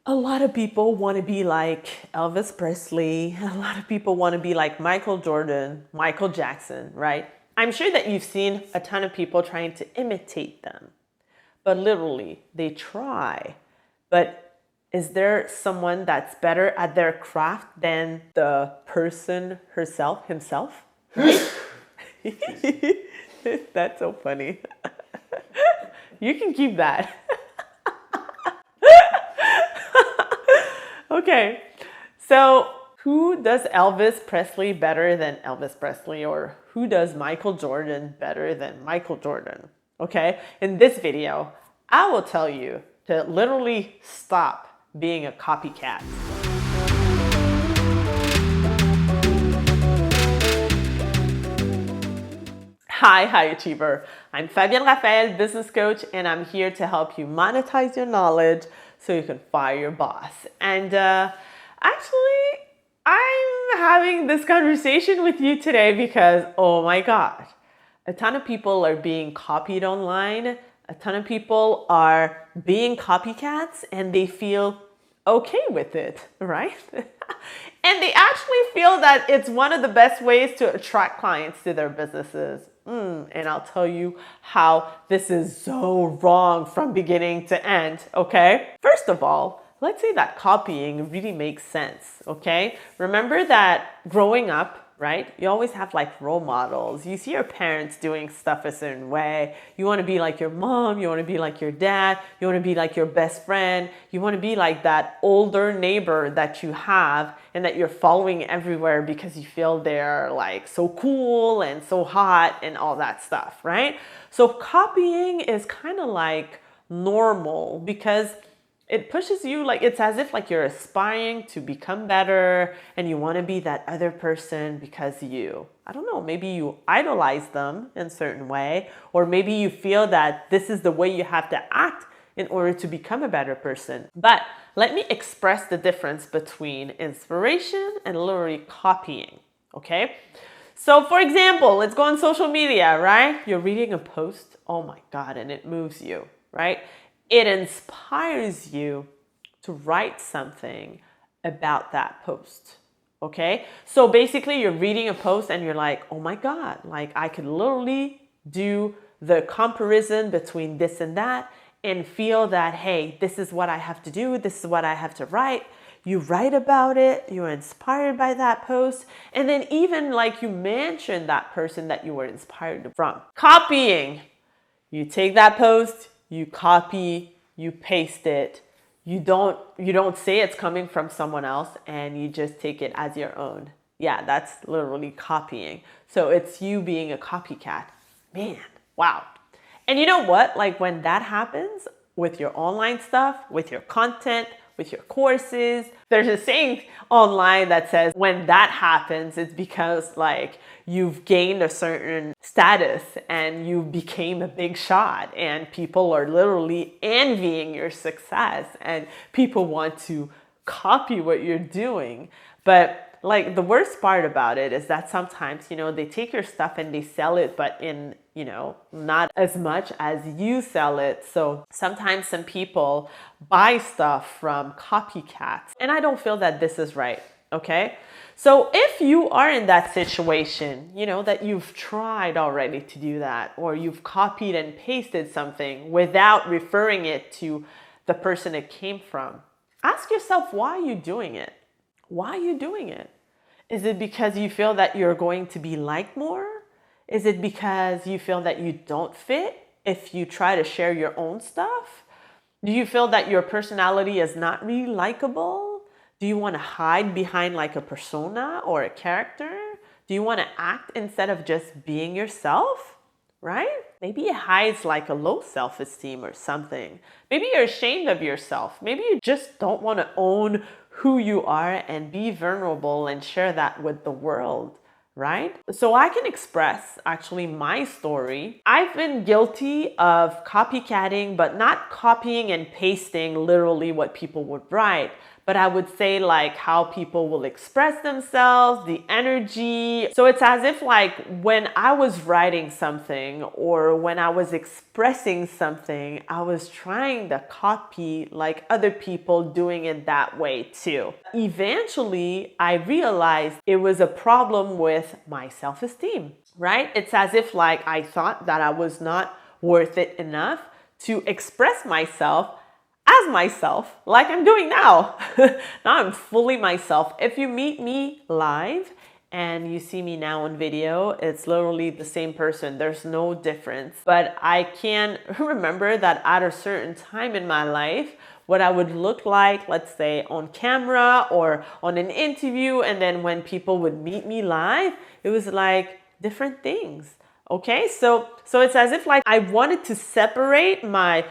A lot of people want to be like Elvis Presley. A lot of people want to be like Michael Jordan, Michael Jackson, right? I'm sure that you've seen a ton of people trying to imitate them, but literally they try. But is there someone that's better at their craft than the person herself, himself? Right? That's so funny. You can keep that. Okay, so who does Elvis Presley better than Elvis Presley, or who does Michael Jordan better than Michael Jordan? Okay, in this video, I will tell you to literally stop being a copycat. Hi, high achiever. I'm Fabienne Raphaël, business coach, and I'm here to help you monetize your knowledge so you can fire your boss. And actually, I'm having this conversation with you today because, oh my God, a ton of people are being copied online. A ton of people are being copycats and they feel okay with it, right? And they actually feel that it's one of the best ways to attract clients to their businesses. And I'll tell you how this is so wrong from beginning to end, okay? First of all, let's say that copying really makes sense, okay? Remember that growing up, right? You always have like role models. You see your parents doing stuff a certain way. You want to be like your mom. You want to be like your dad. You want to be like your best friend. You want to be like that older neighbor that you have and that you're following everywhere because you feel they're like so cool and so hot and all that stuff, right? So copying is kind of like normal because it pushes you, like it's as if like you're aspiring to become better and you want to be that other person because I don't know, maybe you idolize them in a certain way, or maybe you feel that this is the way you have to act in order to become a better person. But let me express the difference between inspiration and literally copying, okay? So for example, let's go on social media, right? You're reading a post, oh my God, and it moves you, right? It inspires you to write something about that post, okay? So basically you're reading a post and you're like, oh my God, like I could literally do the comparison between this and that and feel that, hey, this is what I have to do. This is what I have to write. You write about it, you're inspired by that post, and then even like you mention that person that you were inspired from. Copying, you take that post, you copy, you paste it. You don't say it's coming from someone else and you just take it as your own. Yeah, that's literally copying. So it's you being a copycat. Man, wow. And you know what? Like when that happens with your online stuff, with your content, with your courses, there's a saying online that says when that happens, it's because like you've gained a certain status and you became a big shot and people are literally envying your success and people want to copy what you're doing. But like the worst part about it is that sometimes, they take your stuff and they sell it, but in, not as much as you sell it. So sometimes some people buy stuff from copycats and I don't feel that this is right. Okay. So if you are in that situation, that you've tried already to do that, or you've copied and pasted something without referring it to the person it came from, ask yourself, why are you doing it? Why are you doing it? Is it because you feel that you're going to be liked more? Is it because you feel that you don't fit if you try to share your own stuff? Do you feel that your personality is not really likable? Do you want to hide behind like a persona or a character? Do you want to act instead of just being yourself? Right? Maybe it hides like a low self-esteem or something. Maybe you're ashamed of yourself. Maybe you just don't want to own who you are and be vulnerable and share that with the world, right? So I can express actually my story. I've been guilty of copycatting, but not copying and pasting literally what people would write. But I would say like how people will express themselves, the energy. So it's as if like when I was writing something or when I was expressing something, I was trying to copy like other people doing it that way too. Eventually, I realized it was a problem with my self-esteem, right? It's as if like I thought that I was not worth it enough to express myself as myself, like I'm doing now. Now I'm fully myself. If you meet me live and you see me now on video, it's literally the same person. There's no difference. But I can remember that at a certain time in my life, what I would look like, let's say on camera or on an interview, and then when people would meet me live, it was like different things. Okay, so it's as if like I wanted to separate my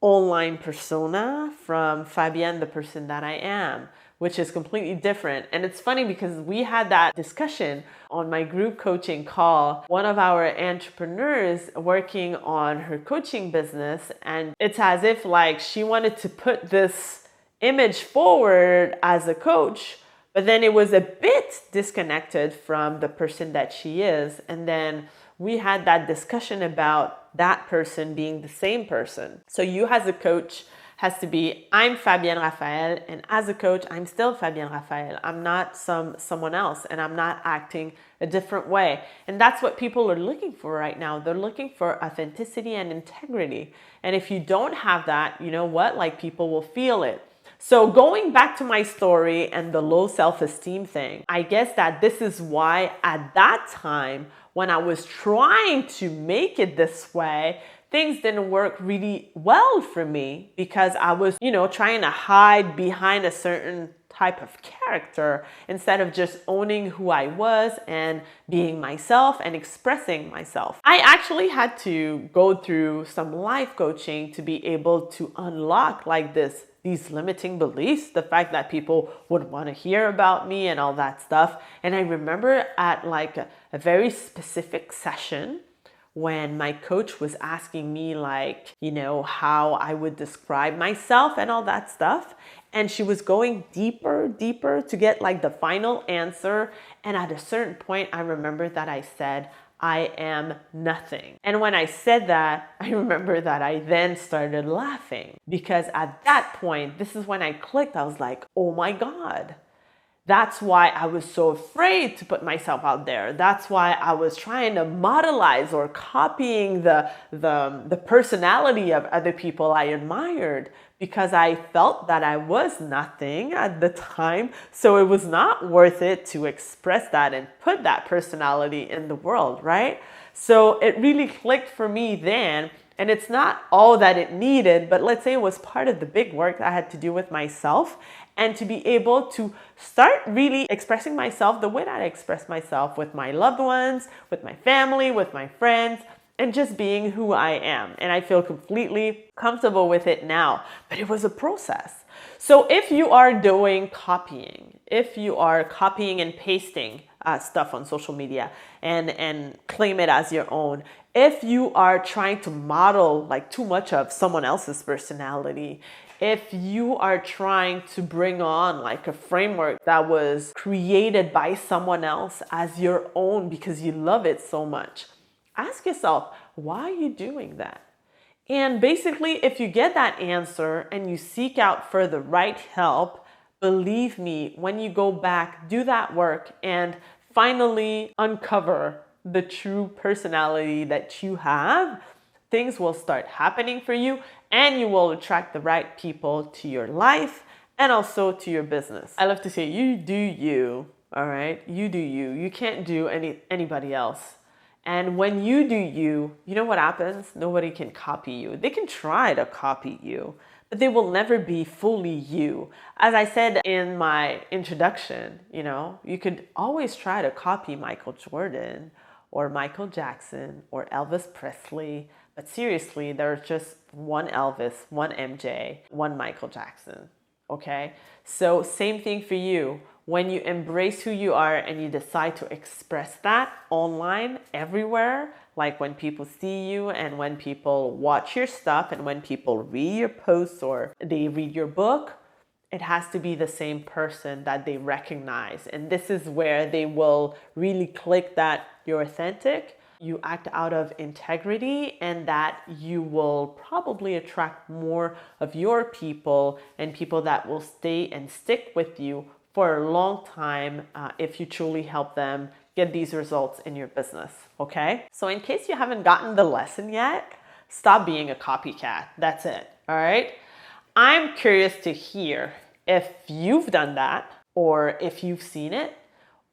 online persona from Fabienne, the person that I am, which is completely different. And it's funny because we had that discussion on my group coaching call. One of our entrepreneurs working on her coaching business, and it's as if like she wanted to put this image forward as a coach, but then it was a bit disconnected from the person that she is. And then we had that discussion about that person being the same person. So you as a coach has to be, I'm Fabienne Raphaël, and as a coach, I'm still Fabienne Raphaël. I'm not someone else, and I'm not acting a different way. And that's what people are looking for right now. They're looking for authenticity and integrity. And if you don't have that, you know what? Like people will feel it. So going back to my story and the low self-esteem thing, I guess that this is why at that time, when I was trying to make it this way, things didn't work really well for me because I was, trying to hide behind a certain type of character instead of just owning who I was and being myself and expressing myself. I actually had to go through some life coaching to be able to unlock like these limiting beliefs, the fact that people would want to hear about me and all that stuff. And I remember at like a very specific session when my coach was asking me like, how I would describe myself and all that stuff. And she was going deeper to get like the final answer. And at a certain point, I remember that I said, I am nothing. And when I said that, I remember that I then started laughing because at that point, this is when I clicked. I was like, oh my God. That's why I was so afraid to put myself out there. That's why I was trying to modelize or copying the personality of other people I admired because I felt that I was nothing at the time. So it was not worth it to express that and put that personality in the world, right? So it really clicked for me then. And it's not all that it needed, but let's say it was part of the big work I had to do with myself and to be able to start really expressing myself the way that I express myself with my loved ones, with my family, with my friends, and just being who I am. And I feel completely comfortable with it now, but it was a process. So if you are doing copying, if you are copying and pasting stuff on social media and claim it as your own, if you are trying to model like too much of someone else's personality, if you are trying to bring on like a framework that was created by someone else as your own because you love it so much, ask yourself, why are you doing that? And basically, if you get that answer and you seek out for the right help, believe me, when you go back, do that work and finally uncover the true personality that you have, things will start happening for you and you will attract the right people to your life and also to your business. I love to say, you do you, all right? You do you. You can't do anybody else. And when you do you, you know what happens? Nobody can copy you. They can try to copy you, but they will never be fully you. As I said in my introduction, you could always try to copy Michael Jordan or Michael Jackson or Elvis Presley, but seriously, there's just one Elvis, one MJ, one Michael Jackson, okay? So same thing for you. When you embrace who you are and you decide to express that online everywhere, like when people see you and when people watch your stuff and when people read your posts or they read your book, it has to be the same person that they recognize. And this is where they will really click that you're authentic, you act out of integrity, and that you will probably attract more of your people and people that will stay and stick with you for a long time if you truly help them get these results in your business, okay? So in case you haven't gotten the lesson yet, stop being a copycat. That's it, all right? I'm curious to hear if you've done that, or if you've seen it,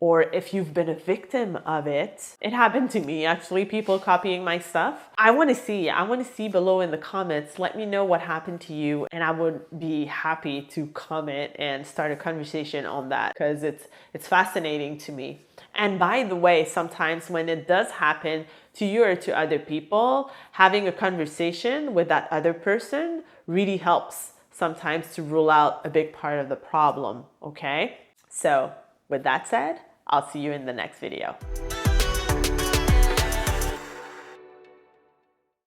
or if you've been a victim of it. It happened to me, actually, people copying my stuff. I want to see below in the comments. Let me know what happened to you, and I would be happy to comment and start a conversation on that, because it's fascinating to me. And by the way, sometimes when it does happen to you or to other people, having a conversation with that other person really helps sometimes to rule out a big part of the problem, okay? So with that said, I'll see you in the next video.